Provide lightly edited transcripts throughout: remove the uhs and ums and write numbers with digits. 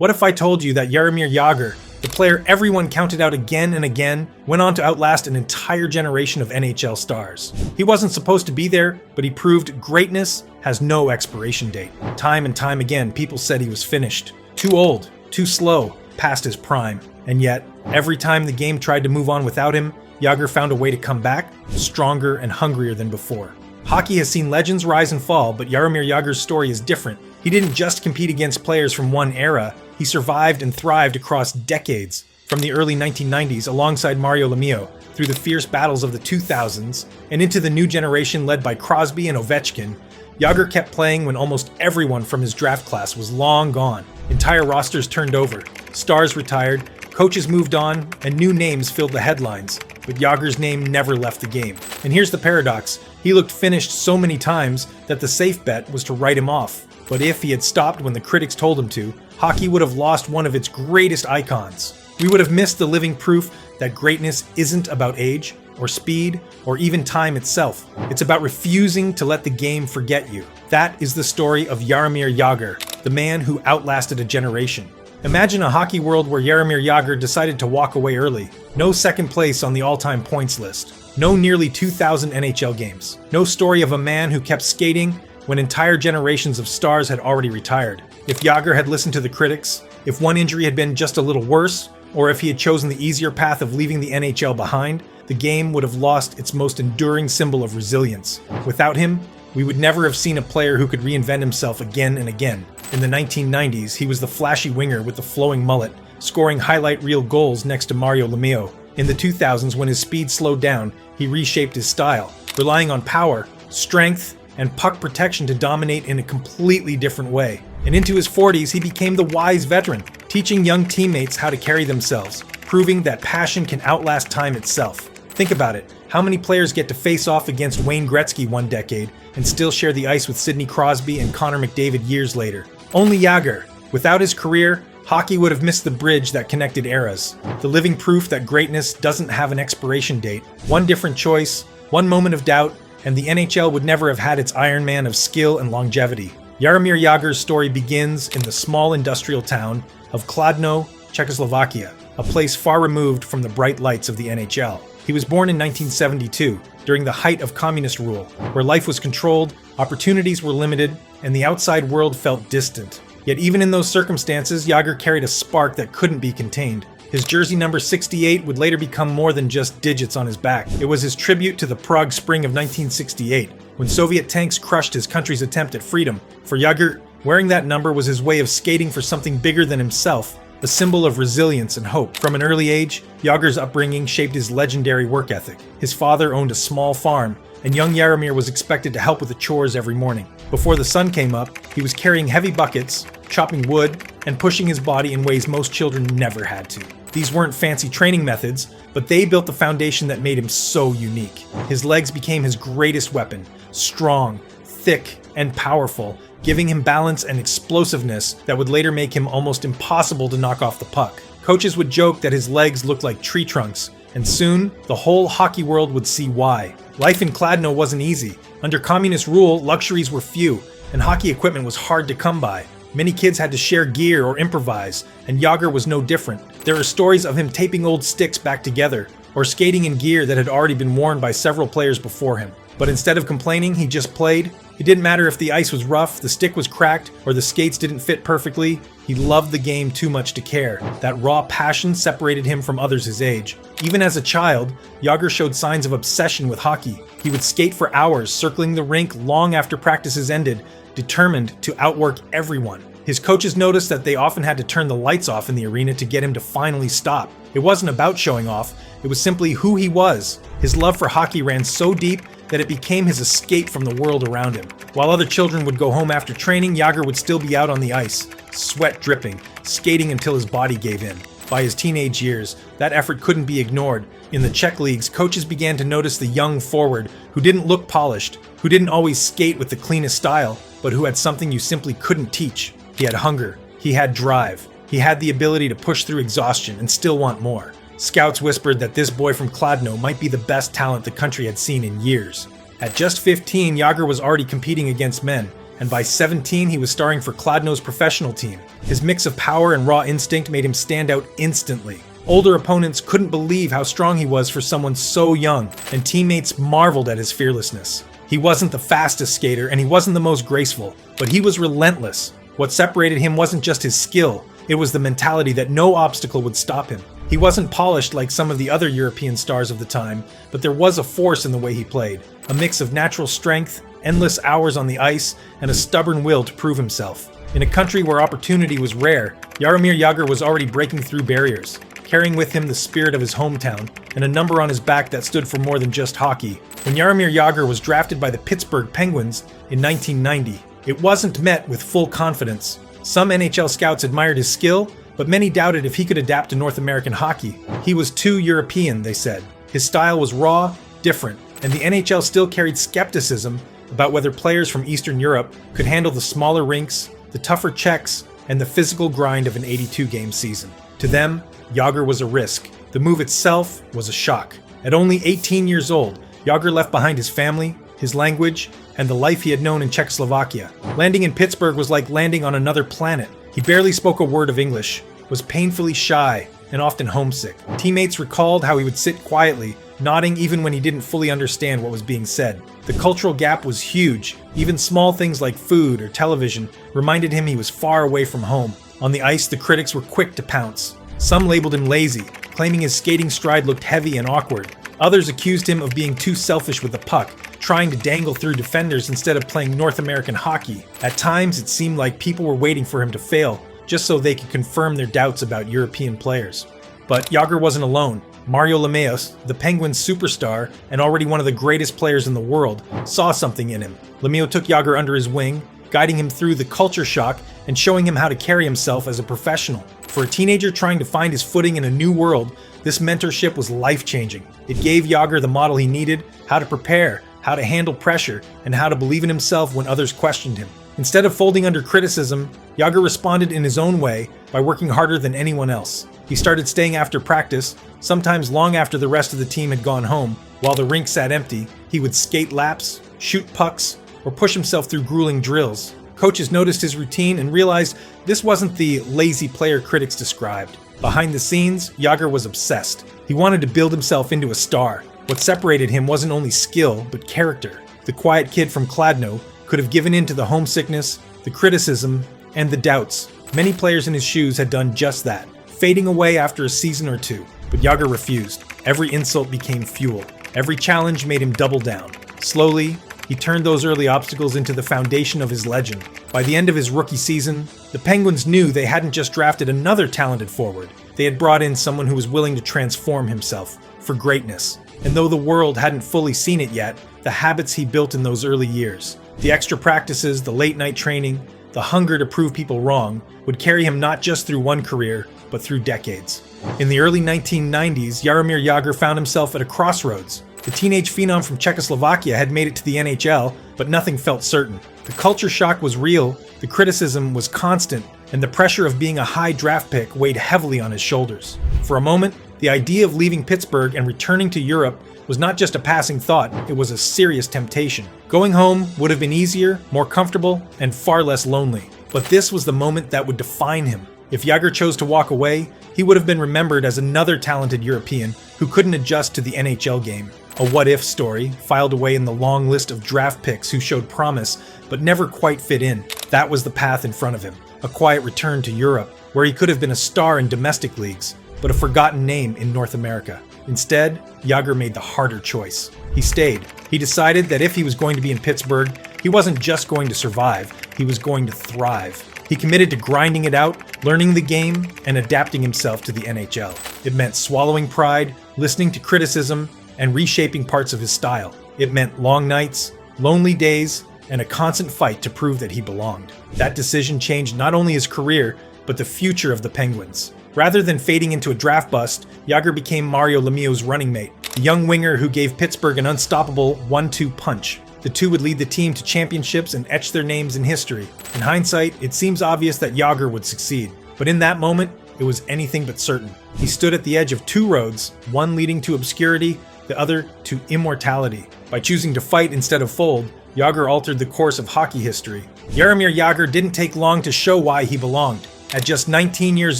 What if I told you that Jaromir Jagr, the player everyone counted out again and again, went on to outlast an entire generation of NHL stars? He wasn't supposed to be there, but he proved greatness has no expiration date. Time and time again, people said he was finished. Too old, too slow, past his prime. And yet, every time the game tried to move on without him, Jagr found a way to come back, stronger and hungrier than before. Hockey has seen legends rise and fall, but Jaromir Jagr's story is different. He didn't just compete against players from one era, he survived and thrived across decades, from the early 1990s alongside Mario Lemieux, through the fierce battles of the 2000s, and into the new generation led by Crosby and Ovechkin. Jagr kept playing when almost everyone from his draft class was long gone. Entire rosters turned over, stars retired, coaches moved on, and new names filled the headlines. But Jagr's name never left the game. And here's the paradox. He looked finished so many times that the safe bet was to write him off. But if he had stopped when the critics told him to, hockey would have lost one of its greatest icons. We would have missed the living proof that greatness isn't about age, or speed, or even time itself. It's about refusing to let the game forget you. That is the story of Jaromir Jagr, the man who outlasted a generation. Imagine a hockey world where Jaromir Jagr decided to walk away early. No second place on the all-time points list. No nearly 2,000 NHL games. No story of a man who kept skating when entire generations of stars had already retired. If Jagr had listened to the critics, if one injury had been just a little worse, or if he had chosen the easier path of leaving the NHL behind, the game would have lost its most enduring symbol of resilience. Without him, we would never have seen a player who could reinvent himself again and again. In the 1990s, he was the flashy winger with the flowing mullet, scoring highlight reel goals next to Mario Lemieux. In the 2000s, when his speed slowed down, he reshaped his style, relying on power, strength, and puck protection to dominate in a completely different way. And into his 40s, he became the wise veteran, teaching young teammates how to carry themselves, proving that passion can outlast time itself. Think about it. How many players get to face off against Wayne Gretzky one decade and still share the ice with Sidney Crosby and Connor McDavid years later? Only Jagr. Without his career, hockey would have missed the bridge that connected eras. The living proof that greatness doesn't have an expiration date. One different choice, one moment of doubt, and the NHL would never have had its Iron Man of skill and longevity. Jaromir Jagr's story begins in the small industrial town of Kladno, Czechoslovakia, a place far removed from the bright lights of the NHL. He was born in 1972, during the height of communist rule, where life was controlled, opportunities were limited, and the outside world felt distant. Yet even in those circumstances, Jagr carried a spark that couldn't be contained. His jersey number 68 would later become more than just digits on his back. It was his tribute to the Prague Spring of 1968, when Soviet tanks crushed his country's attempt at freedom. For Jagr, wearing that number was his way of skating for something bigger than himself, a symbol of resilience and hope. From an early age, Jagr's upbringing shaped his legendary work ethic. His father owned a small farm, and young Jaromir was expected to help with the chores every morning. Before the sun came up, he was carrying heavy buckets, chopping wood, and pushing his body in ways most children never had to. These weren't fancy training methods, but they built the foundation that made him so unique. His legs became his greatest weapon, strong, thick, and powerful, giving him balance and explosiveness that would later make him almost impossible to knock off the puck. Coaches would joke that his legs looked like tree trunks, and soon, the whole hockey world would see why. Life in Kladno wasn't easy. Under communist rule, luxuries were few, and hockey equipment was hard to come by. Many kids had to share gear or improvise, and Jagr was no different. There are stories of him taping old sticks back together, or skating in gear that had already been worn by several players before him. But instead of complaining, he just played. It didn't matter if the ice was rough, the stick was cracked, or the skates didn't fit perfectly. He loved the game too much to care. That raw passion separated him from others his age. Even as a child, Jagr showed signs of obsession with hockey. He would skate for hours, circling the rink long after practices ended, determined to outwork everyone. His coaches noticed that they often had to turn the lights off in the arena to get him to finally stop. It wasn't about showing off, it was simply who he was. His love for hockey ran so deep that it became his escape from the world around him. While other children would go home after training, Jagr would still be out on the ice, sweat dripping, skating until his body gave in. By his teenage years, that effort couldn't be ignored. In the Czech leagues, coaches began to notice the young forward who didn't look polished, who didn't always skate with the cleanest style, but who had something you simply couldn't teach. He had hunger, he had drive, he had the ability to push through exhaustion and still want more. Scouts whispered that this boy from Kladno might be the best talent the country had seen in years. At just 15, Jagr was already competing against men. and by 17 he was starring for Kladno's professional team. His mix of power and raw instinct made him stand out instantly. Older opponents couldn't believe how strong he was for someone so young, and teammates marveled at his fearlessness. He wasn't the fastest skater and he wasn't the most graceful, but he was relentless. What separated him wasn't just his skill, it was the mentality that no obstacle would stop him. He wasn't polished like some of the other European stars of the time, but there was a force in the way he played, a mix of natural strength, endless hours on the ice, and a stubborn will to prove himself. In a country where opportunity was rare, Jaromir Jagr was already breaking through barriers, carrying with him the spirit of his hometown and a number on his back that stood for more than just hockey. When Jaromir Jagr was drafted by the Pittsburgh Penguins in 1990, it wasn't met with full confidence. Some NHL scouts admired his skill, but many doubted if he could adapt to North American hockey. He was too European, they said. His style was raw, different, and the NHL still carried skepticism about whether players from Eastern Europe could handle the smaller rinks, the tougher checks, and the physical grind of an 82-game season. To them, Jagr was a risk. The move itself was a shock. At only 18 years old, Jagr left behind his family, his language, and the life he had known in Czechoslovakia. Landing in Pittsburgh was like landing on another planet. He barely spoke a word of English, was painfully shy, and often homesick. Teammates recalled how he would sit quietly, nodding even when he didn't fully understand what was being said. The cultural gap was huge. Even small things like food or television reminded him he was far away from home. On the ice, the critics were quick to pounce. Some labeled him lazy, claiming his skating stride looked heavy and awkward. Others accused him of being too selfish with the puck, trying to dangle through defenders instead of playing North American hockey. At times, it seemed like people were waiting for him to fail, just so they could confirm their doubts about European players. But Jagr wasn't alone. Mario Lemieux, the Penguins' superstar and already one of the greatest players in the world, saw something in him. Lemieux took Jagr under his wing, guiding him through the culture shock and showing him how to carry himself as a professional. For a teenager trying to find his footing in a new world, this mentorship was life-changing. It gave Jagr the model he needed, how to prepare, how to handle pressure, and how to believe in himself when others questioned him. Instead of folding under criticism, Jagr responded in his own way by working harder than anyone else. He started staying after practice, sometimes long after the rest of the team had gone home. While the rink sat empty, he would skate laps, shoot pucks, or push himself through grueling drills. Coaches noticed his routine and realized this wasn't the lazy player critics described. Behind the scenes, Jagr was obsessed. He wanted to build himself into a star. What separated him wasn't only skill, but character. The quiet kid from Kladno could have given in to the homesickness, the criticism, and the doubts. Many players in his shoes had done just that, fading away after a season or two. But Jagr refused. Every insult became fuel. Every challenge made him double down. Slowly, he turned those early obstacles into the foundation of his legend. By the end of his rookie season, the Penguins knew they hadn't just drafted another talented forward. They had brought in someone who was willing to transform himself for greatness. And though the world hadn't fully seen it yet, the habits he built in those early years, the extra practices, the late-night training, the hunger to prove people wrong, would carry him not just through one career, but through decades. In the early 1990s, Jaromir Jagr found himself at a crossroads. The teenage phenom from Czechoslovakia had made it to the NHL, but nothing felt certain. The culture shock was real, the criticism was constant, and the pressure of being a high draft pick weighed heavily on his shoulders. For a moment, the idea of leaving Pittsburgh and returning to Europe was not just a passing thought, it was a serious temptation. Going home would have been easier, more comfortable, and far less lonely. But this was the moment that would define him. If Jagr chose to walk away, he would have been remembered as another talented European who couldn't adjust to the NHL game. A what-if story, filed away in the long list of draft picks who showed promise but never quite fit in. That was the path in front of him. A quiet return to Europe, where he could have been a star in domestic leagues, but a forgotten name in North America. Instead, Jagr made the harder choice. He stayed. He decided that if he was going to be in Pittsburgh, he wasn't just going to survive, he was going to thrive. He committed to grinding it out, learning the game, and adapting himself to the NHL. It meant swallowing pride, listening to criticism, and reshaping parts of his style. It meant long nights, lonely days, and a constant fight to prove that he belonged. That decision changed not only his career, but the future of the Penguins. Rather than fading into a draft bust, Jagr became Mario Lemieux's running mate, the young winger who gave Pittsburgh an unstoppable 1-2 punch. The two would lead the team to championships and etch their names in history. In hindsight, it seems obvious that Jagr would succeed. But in that moment, it was anything but certain. He stood at the edge of two roads, one leading to obscurity, the other to immortality. By choosing to fight instead of fold, Jagr altered the course of hockey history. Jaromir Jagr didn't take long to show why he belonged. At just 19 years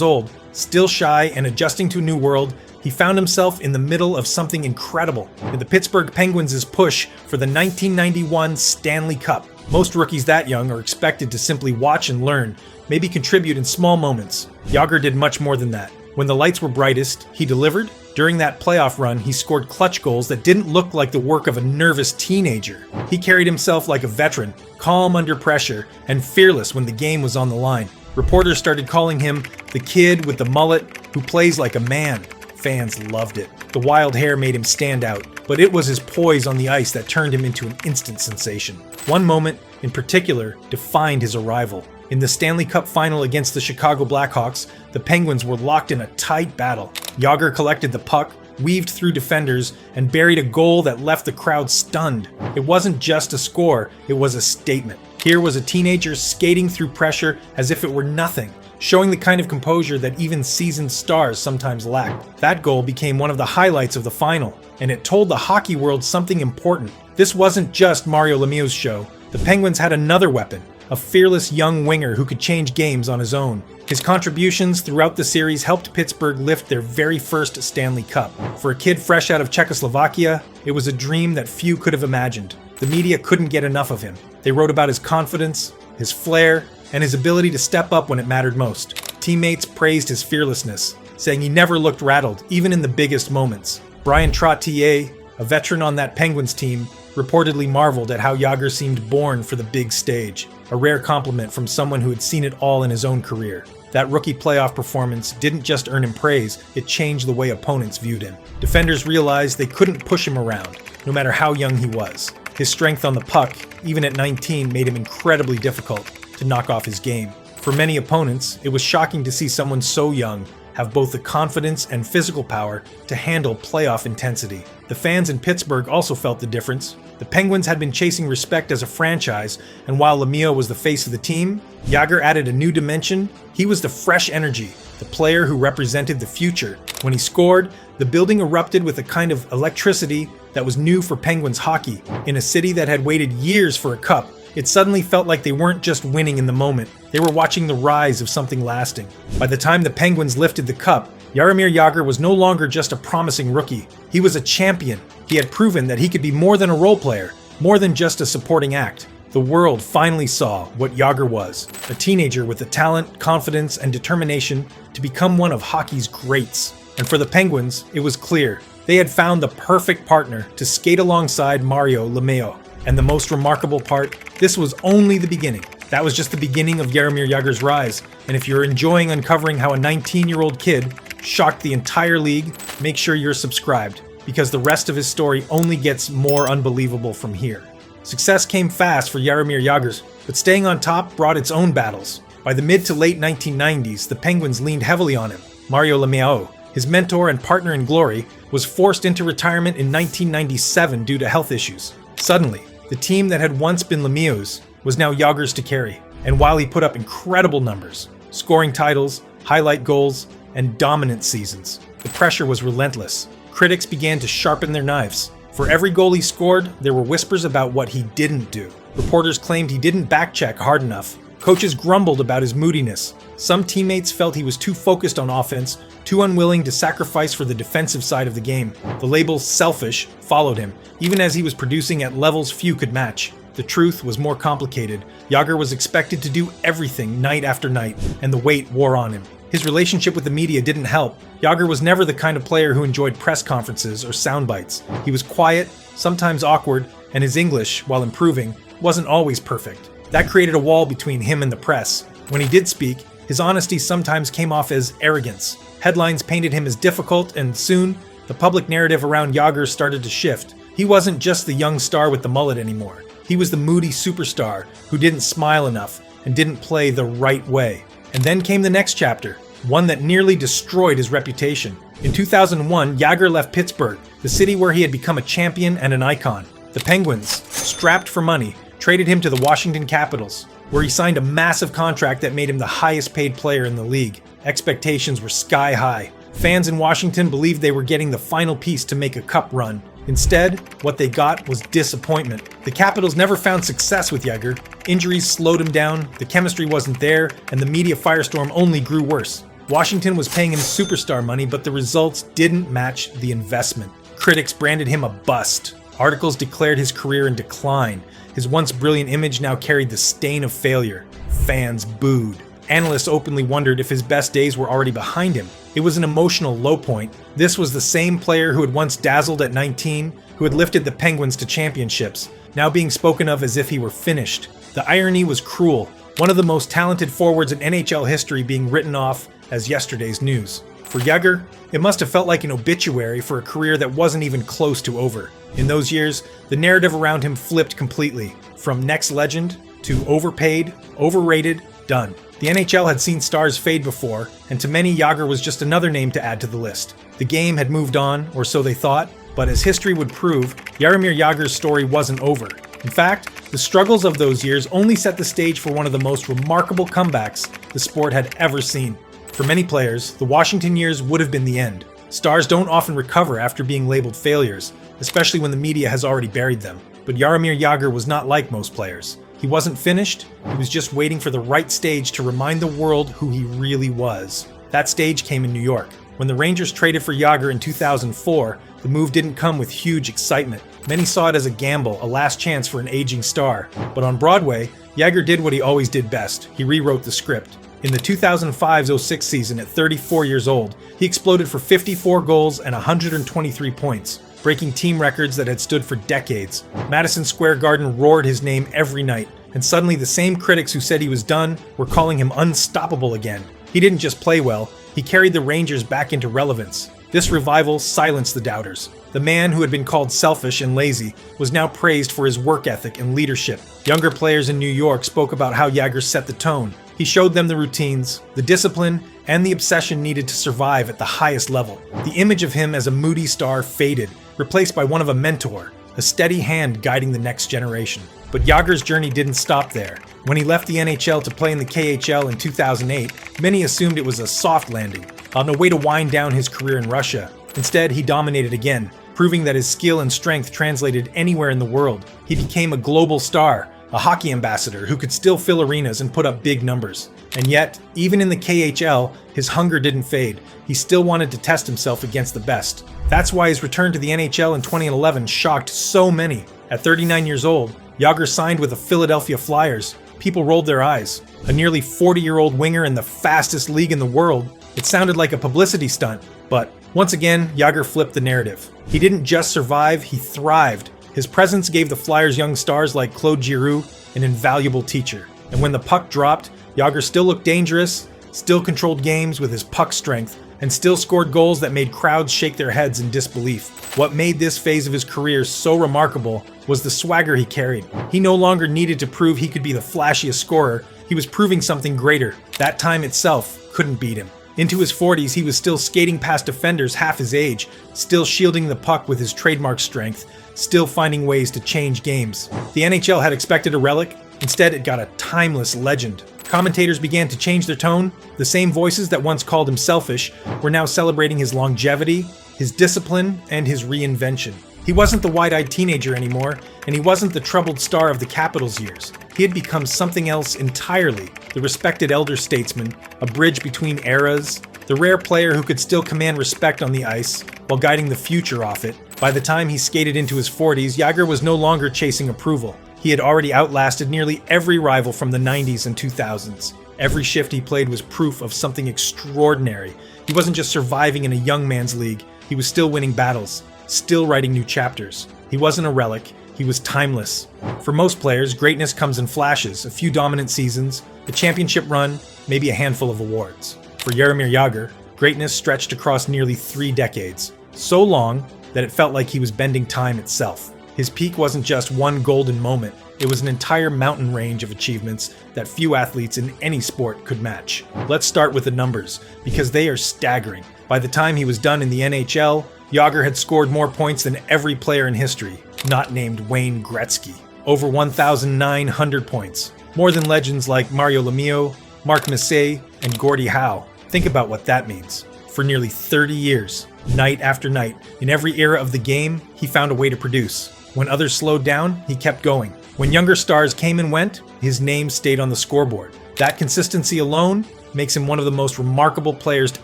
old, still shy and adjusting to a new world, he found himself in the middle of something incredible in the Pittsburgh Penguins' push for the 1991 Stanley Cup. Most rookies that young are expected to simply watch and learn, maybe contribute in small moments. Jagr did much more than that. When the lights were brightest, he delivered. During that playoff run, he scored clutch goals that didn't look like the work of a nervous teenager. He carried himself like a veteran, calm under pressure, and fearless when the game was on the line. Reporters started calling him the kid with the mullet who plays like a man. Fans loved it. The wild hair made him stand out, but it was his poise on the ice that turned him into an instant sensation. One moment, in particular, defined his arrival. In the Stanley Cup final against the Chicago Blackhawks, the Penguins were locked in a tight battle. Jagr collected the puck, weaved through defenders, and buried a goal that left the crowd stunned. It wasn't just a score, it was a statement. Here was a teenager skating through pressure as if it were nothing, showing the kind of composure that even seasoned stars sometimes lack. That goal became one of the highlights of the final, and it told the hockey world something important. This wasn't just Mario Lemieux's show. The Penguins had another weapon, a fearless young winger who could change games on his own. His contributions throughout the series helped Pittsburgh lift their very first Stanley Cup. For a kid fresh out of Czechoslovakia, it was a dream that few could have imagined. The media couldn't get enough of him. They wrote about his confidence, his flair, and his ability to step up when it mattered most. Teammates praised his fearlessness, saying he never looked rattled, even in the biggest moments. Brian Trottier, a veteran on that Penguins team, reportedly marveled at how Jagr seemed born for the big stage, a rare compliment from someone who had seen it all in his own career. That rookie playoff performance didn't just earn him praise, it changed the way opponents viewed him. Defenders realized they couldn't push him around, no matter how young he was. His strength on the puck, even at 19, made him incredibly difficult to knock off his game. For many opponents, it was shocking to see someone so young have both the confidence and physical power to handle playoff intensity. The fans in Pittsburgh also felt the difference. The Penguins had been chasing respect as a franchise, and while Lemieux was the face of the team, Jagr added a new dimension. He was the fresh energy, the player who represented the future. When he scored, the building erupted with a kind of electricity that was new for Penguins hockey. In a city that had waited years for a cup, it suddenly felt like they weren't just winning in the moment, they were watching the rise of something lasting. By the time the Penguins lifted the cup, Jaromir Jagr was no longer just a promising rookie. He was a champion. He had proven that he could be more than a role player, more than just a supporting act. The world finally saw what Jagr was, a teenager with the talent, confidence, and determination to become one of hockey's greats. And for the Penguins, it was clear. They had found the perfect partner to skate alongside Mario Lemieux. And the most remarkable part, this was only the beginning. That was just the beginning of Jaromir Jagr's rise. And if you're enjoying uncovering how a 19-year-old kid shocked the entire league, make sure you're subscribed, because the rest of his story only gets more unbelievable from here. Success came fast for Jaromir Jagr, but staying on top brought its own battles. By the mid to late 1990s, the Penguins leaned heavily on him. Mario Lemieux, his mentor and partner in glory, was forced into retirement in 1997 due to health issues. Suddenly, the team that had once been Lemieux's was now Jagr's to carry. And while he put up incredible numbers, scoring titles, highlight goals, and dominant seasons, the pressure was relentless. Critics began to sharpen their knives. For every goal he scored, there were whispers about what he didn't do. Reporters claimed he didn't backcheck hard enough. Coaches grumbled about his moodiness. Some teammates felt he was too focused on offense, too unwilling to sacrifice for the defensive side of the game. The label selfish followed him, even as he was producing at levels few could match. The truth was more complicated. Jagr was expected to do everything night after night, and the weight wore on him. His relationship with the media didn't help. Jagr was never the kind of player who enjoyed press conferences or sound bites. He was quiet, sometimes awkward, and his English, while improving, wasn't always perfect. That created a wall between him and the press. When he did speak, his honesty sometimes came off as arrogance. Headlines painted him as difficult, and soon, the public narrative around Jagr started to shift. He wasn't just the young star with the mullet anymore. He was the moody superstar who didn't smile enough and didn't play the right way. And then came the next chapter, one that nearly destroyed his reputation. In 2001, Jagr left Pittsburgh, the city where he had become a champion and an icon. The Penguins, strapped for money, traded him to the Washington Capitals, where he signed a massive contract that made him the highest paid player in the league. Expectations were sky high. Fans in Washington believed they were getting the final piece to make a cup run, Instead, what they got was disappointment. The Capitals never found success with Jagr. Injuries slowed him down, the chemistry wasn't there, and the media firestorm only grew worse. Washington was paying him superstar money, but the results didn't match the investment. Critics branded him a bust. Articles declared his career in decline. His once brilliant image now carried the stain of failure. Fans booed. Analysts openly wondered if his best days were already behind him. It was an emotional low point. This was the same player who had once dazzled at 19, who had lifted the Penguins to championships, now being spoken of as if he were finished. The irony was cruel. One of the most talented forwards in NHL history being written off as yesterday's news. For Jagr, it must have felt like an obituary for a career that wasn't even close to over. In those years, the narrative around him flipped completely. From next legend to overpaid, overrated, done. The NHL had seen stars fade before, and to many, Jagr was just another name to add to the list. The game had moved on, or so they thought, but as history would prove, Jaromir Jagr's story wasn't over. In fact, the struggles of those years only set the stage for one of the most remarkable comebacks the sport had ever seen. For many players, the Washington years would have been the end. Stars don't often recover after being labeled failures, especially when the media has already buried them. But Jaromir Jagr was not like most players. He wasn't finished, he was just waiting for the right stage to remind the world who he really was. That stage came in New York. When the Rangers traded for Jagr in 2004, the move didn't come with huge excitement. Many saw it as a gamble, a last chance for an aging star. But on Broadway, Jagr did what he always did best. He rewrote the script. In the 2005-06 season at 34 years old, he exploded for 54 goals and 123 points, breaking team records that had stood for decades. Madison Square Garden roared his name every night, and suddenly the same critics who said he was done were calling him unstoppable again. He didn't just play well, he carried the Rangers back into relevance. This revival silenced the doubters. The man who had been called selfish and lazy was now praised for his work ethic and leadership. Younger players in New York spoke about how Jagr set the tone. He showed them the routines, the discipline, and the obsession needed to survive at the highest level. The image of him as a moody star faded, replaced by one of a mentor, a steady hand guiding the next generation. But Jagr's journey didn't stop there. When he left the NHL to play in the KHL in 2008, many assumed it was a soft landing, on a way to wind down his career in Russia. Instead, he dominated again, proving that his skill and strength translated anywhere in the world. He became a global star, a hockey ambassador who could still fill arenas and put up big numbers. And yet, even in the KHL, his hunger didn't fade. He still wanted to test himself against the best. That's why his return to the NHL in 2011 shocked so many. At 39 years old, Jagr signed with the Philadelphia Flyers. People rolled their eyes. A nearly 40-year-old winger in the fastest league in the world. It sounded like a publicity stunt. But once again, Jagr flipped the narrative. He didn't just survive, he thrived. His presence gave the Flyers young stars like Claude Giroux an invaluable teacher. And when the puck dropped, Jagr still looked dangerous, still controlled games with his puck strength, and still scored goals that made crowds shake their heads in disbelief. What made this phase of his career so remarkable was the swagger he carried. He no longer needed to prove he could be the flashiest scorer, he was proving something greater. That time itself couldn't beat him. Into his 40s, he was still skating past defenders half his age, still shielding the puck with his trademark strength, still finding ways to change games. The NHL had expected a relic, instead it got a timeless legend. Commentators began to change their tone. The same voices that once called him selfish were now celebrating his longevity, his discipline, and his reinvention. He wasn't the wide-eyed teenager anymore, and he wasn't the troubled star of the Capitals' years. He had become something else entirely, the respected elder statesman, a bridge between eras, the rare player who could still command respect on the ice while guiding the future off it. By the time he skated into his 40s, Jagr was no longer chasing approval. He had already outlasted nearly every rival from the 90s and 2000s. Every shift he played was proof of something extraordinary. He wasn't just surviving in a young man's league, he was still winning battles, still writing new chapters. He wasn't a relic, he was timeless. For most players, greatness comes in flashes, a few dominant seasons, a championship run, maybe a handful of awards. For Jaromir Jagr, greatness stretched across nearly 3 decades, so long that it felt like he was bending time itself. His peak wasn't just one golden moment, it was an entire mountain range of achievements that few athletes in any sport could match. Let's start with the numbers, because they are staggering. By the time he was done in the NHL, Jagr had scored more points than every player in history, not named Wayne Gretzky. Over 1,900 points. More than legends like Mario Lemieux, Mark Messier, and Gordie Howe. Think about what that means. for nearly 30 years. Night after night, in every era of the game, he found a way to produce. When others slowed down, he kept going. When younger stars came and went, his name stayed on the scoreboard. That consistency alone makes him one of the most remarkable players to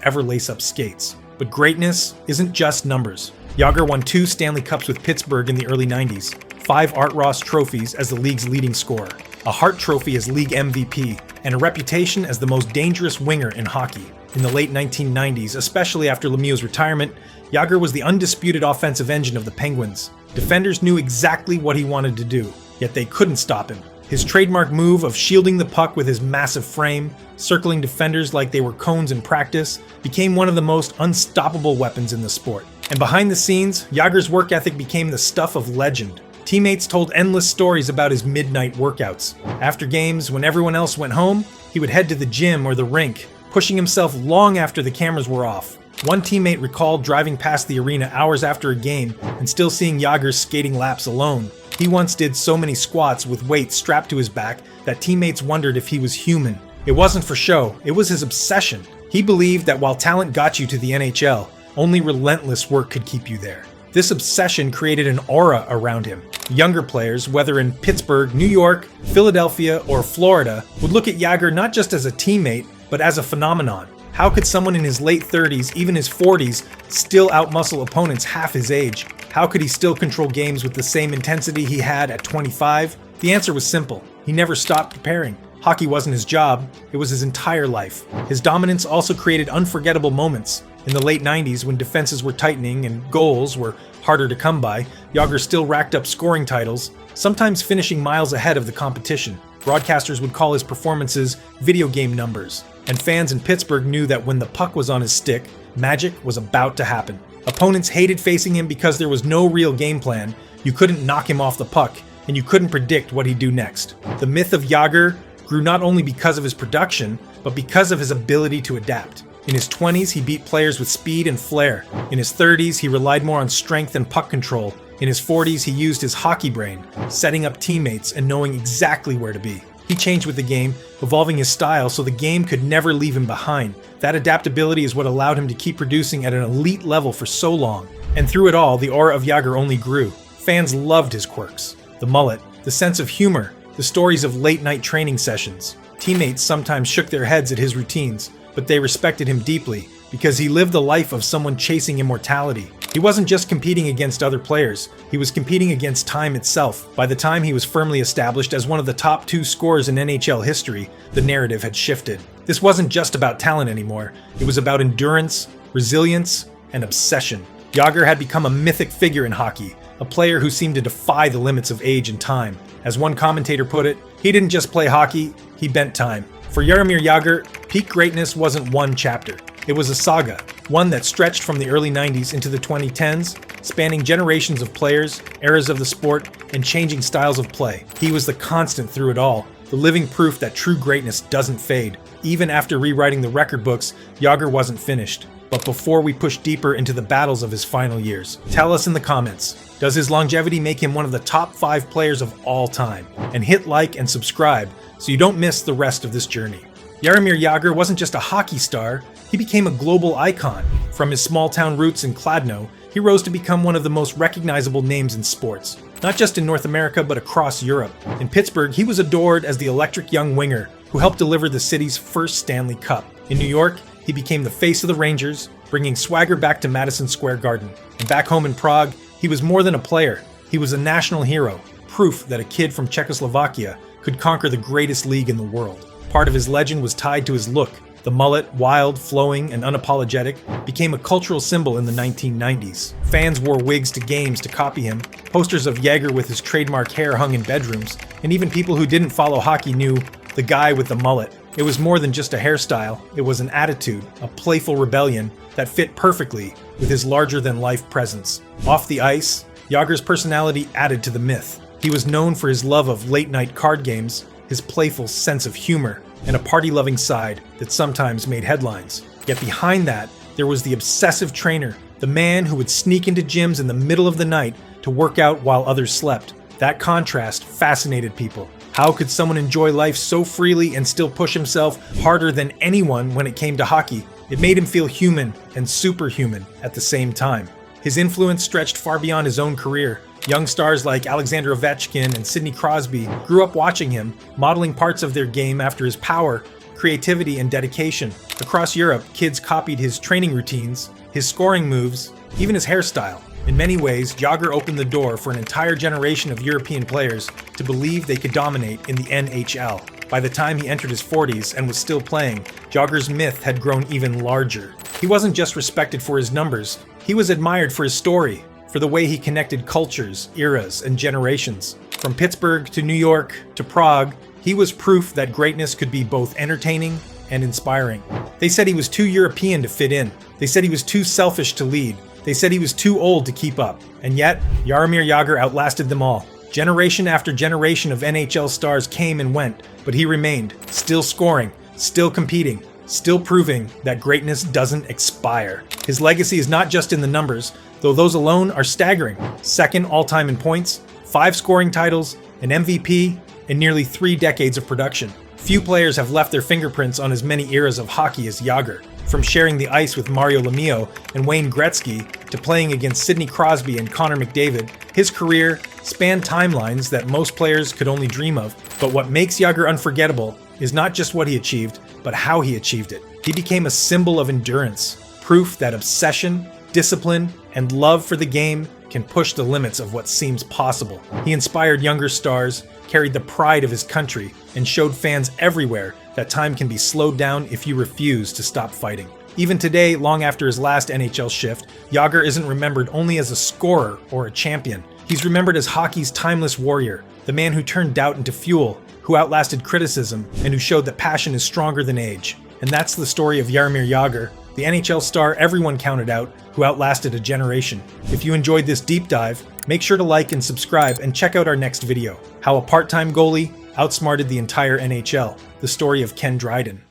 ever lace up skates. But greatness isn't just numbers. Jagr won 2 Stanley Cups with Pittsburgh in the early 90s, 5 Art Ross trophies as the league's leading scorer, a Hart Trophy as league MVP, and a reputation as the most dangerous winger in hockey. In the late 1990s, especially after Lemieux's retirement, Jagr was the undisputed offensive engine of the Penguins. Defenders knew exactly what he wanted to do, yet they couldn't stop him. His trademark move of shielding the puck with his massive frame, circling defenders like they were cones in practice, became one of the most unstoppable weapons in the sport. And behind the scenes, Jagr's work ethic became the stuff of legend. Teammates told endless stories about his midnight workouts. After games, when everyone else went home, he would head to the gym or the rink, pushing himself long after the cameras were off. One teammate recalled driving past the arena hours after a game and still seeing Jagr skating laps alone. He once did so many squats with weights strapped to his back that teammates wondered if he was human. It wasn't for show, it was his obsession. He believed that while talent got you to the NHL, only relentless work could keep you there. This obsession created an aura around him. Younger players, whether in Pittsburgh, New York, Philadelphia, or Florida, would look at Jagr not just as a teammate, but as a phenomenon. How could someone in his late 30s, even his 40s, still outmuscle opponents half his age? How could he still control games with the same intensity he had at 25? The answer was simple. He never stopped preparing. Hockey wasn't his job, it was his entire life. His dominance also created unforgettable moments. In the late 90s, when defenses were tightening and goals were harder to come by, Jagr still racked up scoring titles, sometimes finishing miles ahead of the competition. Broadcasters would call his performances video game numbers, and fans in Pittsburgh knew that when the puck was on his stick, magic was about to happen. Opponents hated facing him because there was no real game plan, you couldn't knock him off the puck, and you couldn't predict what he'd do next. The myth of Jagr grew not only because of his production, but because of his ability to adapt. In his 20s, he beat players with speed and flair. In his 30s, he relied more on strength and puck control. In his 40s, he used his hockey brain, setting up teammates and knowing exactly where to be. He changed with the game, evolving his style so the game could never leave him behind. That adaptability is what allowed him to keep producing at an elite level for so long. And through it all, the aura of Jagr only grew. Fans loved his quirks. The mullet, the sense of humor, the stories of late-night training sessions. Teammates sometimes shook their heads at his routines, but they respected him deeply because he lived the life of someone chasing immortality. He wasn't just competing against other players, he was competing against time itself. By the time he was firmly established as one of the top 2 scorers in NHL history, the narrative had shifted. This wasn't just about talent anymore, it was about endurance, resilience, and obsession. Jagr had become a mythic figure in hockey, a player who seemed to defy the limits of age and time. As one commentator put it, he didn't just play hockey, he bent time. For Jaromir Jagr, peak greatness wasn't one chapter. It was a saga, one that stretched from the early 90s into the 2010s, spanning generations of players, eras of the sport, and changing styles of play. He was the constant through it all, the living proof that true greatness doesn't fade. Even after rewriting the record books, Jagr wasn't finished. But before we push deeper into the battles of his final years, tell us in the comments, does his longevity make him one of the top 5 players of all time? And hit like and subscribe so you don't miss the rest of this journey. Jaromir Jagr wasn't just a hockey star, he became a global icon. From his small-town roots in Kladno, he rose to become one of the most recognizable names in sports, not just in North America but across Europe. In Pittsburgh, he was adored as the electric young winger who helped deliver the city's first Stanley Cup. In New York, he became the face of the Rangers, bringing swagger back to Madison Square Garden. And back home in Prague, he was more than a player, he was a national hero, proof that a kid from Czechoslovakia could conquer the greatest league in the world. Part of his legend was tied to his look. The mullet, wild, flowing, and unapologetic, became a cultural symbol in the 1990s. Fans wore wigs to games to copy him, posters of Jagr with his trademark hair hung in bedrooms, and even people who didn't follow hockey knew the guy with the mullet. It was more than just a hairstyle, it was an attitude, a playful rebellion that fit perfectly with his larger-than-life presence. Off the ice, Jagr's personality added to the myth. He was known for his love of late-night card games, his playful sense of humor, and a party-loving side that sometimes made headlines. Yet behind that, there was the obsessive trainer, the man who would sneak into gyms in the middle of the night to work out while others slept. That contrast fascinated people. How could someone enjoy life so freely and still push himself harder than anyone when it came to hockey? It made him feel human and superhuman at the same time. His influence stretched far beyond his own career. Young stars like Alexander Ovechkin and Sidney Crosby grew up watching him, modeling parts of their game after his power, creativity, and dedication. Across Europe, kids copied his training routines, his scoring moves, even his hairstyle. In many ways, Jagr opened the door for an entire generation of European players to believe they could dominate in the NHL. By the time he entered his 40s and was still playing, Jagr's myth had grown even larger. He wasn't just respected for his numbers, he was admired for his story, for the way he connected cultures, eras, and generations. From Pittsburgh to New York to Prague, he was proof that greatness could be both entertaining and inspiring. They said he was too European to fit in. They said he was too selfish to lead. They said he was too old to keep up. And yet, Jaromir Jagr outlasted them all. Generation after generation of NHL stars came and went, but he remained, still scoring, still competing, still proving that greatness doesn't expire. His legacy is not just in the numbers, though those alone are staggering. Second all-time in points, 5 scoring titles, an MVP, and nearly 3 decades of production. Few players have left their fingerprints on as many eras of hockey as Jagr. From sharing the ice with Mario Lemieux and Wayne Gretzky to playing against Sidney Crosby and Connor McDavid, his career spanned timelines that most players could only dream of. But what makes Jagr unforgettable is not just what he achieved, but how he achieved it. He became a symbol of endurance, proof that obsession, discipline, and love for the game can push the limits of what seems possible. He inspired younger stars, carried the pride of his country, and showed fans everywhere that time can be slowed down if you refuse to stop fighting. Even today, long after his last NHL shift, Jagr isn't remembered only as a scorer or a champion. He's remembered as hockey's timeless warrior, the man who turned doubt into fuel, who outlasted criticism, and who showed that passion is stronger than age. And that's the story of Jaromir Jagr, the NHL star everyone counted out, who outlasted a generation. If you enjoyed this deep dive, make sure to like and subscribe and check out our next video, How a Part-Time Goalie Outsmarted the Entire NHL, the story of Ken Dryden.